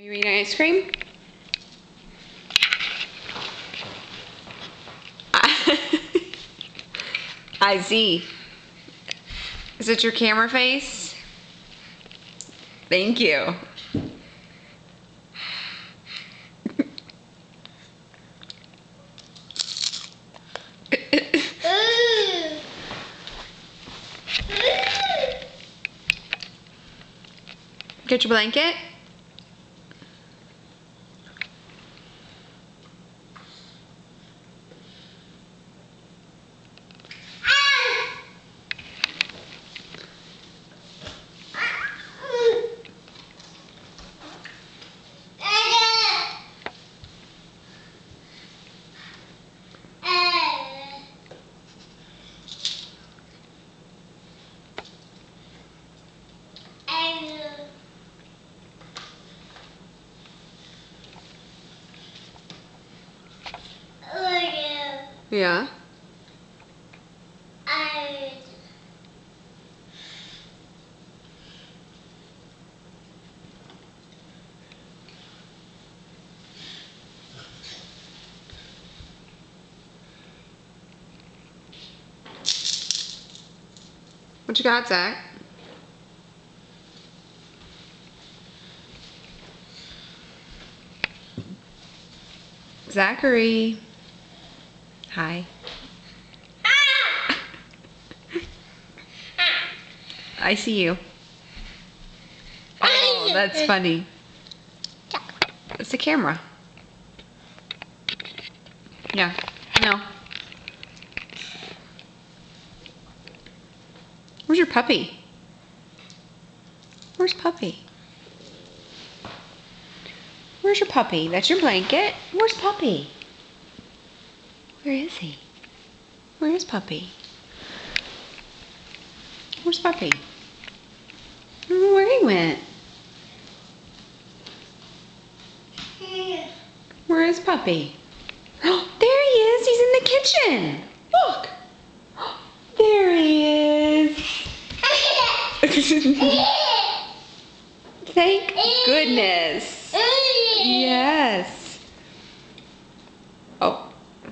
You eating ice cream? I see. Is it your camera face? Thank you. Get your blanket. Yeah. What you got, Zach? Zachary. Hi. I see you. Oh, that's funny. It's the camera. Yeah. No. Where's your puppy? Where's Puppy? Where's your puppy? That's your blanket. Where's Puppy? Where is he? Where is Puppy? Where's Puppy? I don't know where he went. Where is Puppy? Oh, there he is. He's in the kitchen. Look. There he is. Thank goodness. Yes. Oh. I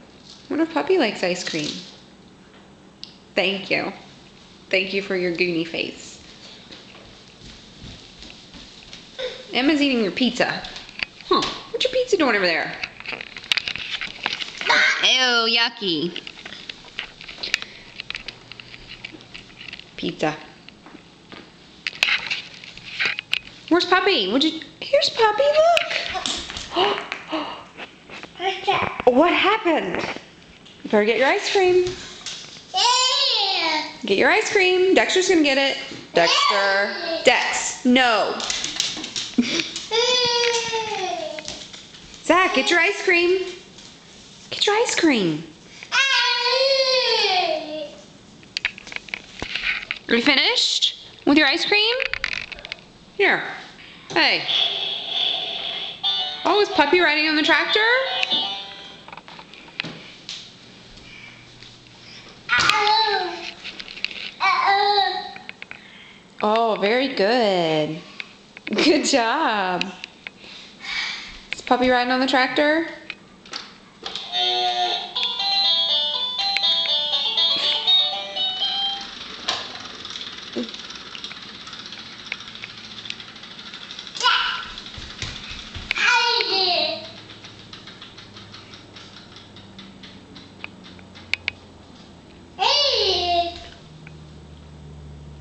wonder if Puppy likes ice cream. Thank you. Thank you for your Goonie face. Emma's eating your pizza. Huh. What's your pizza doing over there? Ew, yucky. Pizza. Where's Puppy? Here's Puppy, look. What happened? You better get your ice cream. Get your ice cream. Dexter's gonna get it. Dexter. Dex, no. Zach, get your ice cream. Get your ice cream. Are you finished with your ice cream? Here. Hey. Oh, is Puppy riding on the tractor? Oh, very good. Good job. Is Puppy riding on the tractor?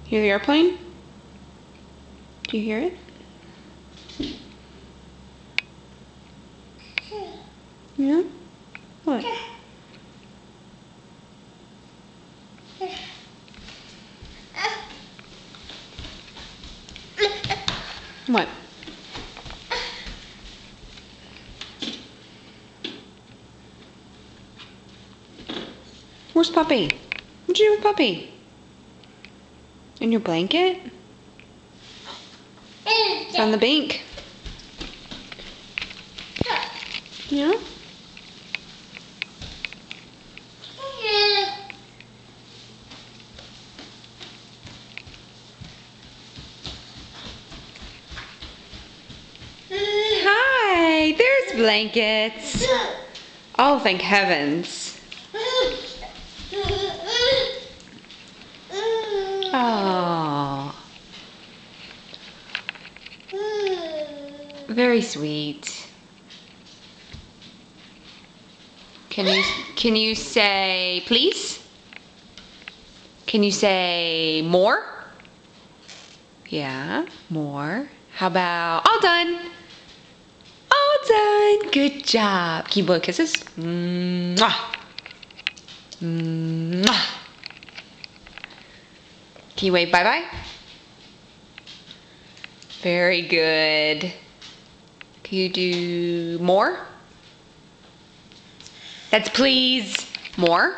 Hear the airplane? Do you hear it? Yeah? What? What? Where's Puppy? What'd you do with Puppy? In your blanket? It's on the bank. Yeah? there's blankets. Oh, thank heavens. Oh. Very sweet. Can you say please? Can you say more? Yeah, more. How about all done? All done. Good job. Can you blow kisses? Mwah. Mwah. Can you wave bye-bye? Very good. Can you do more? That's please. More.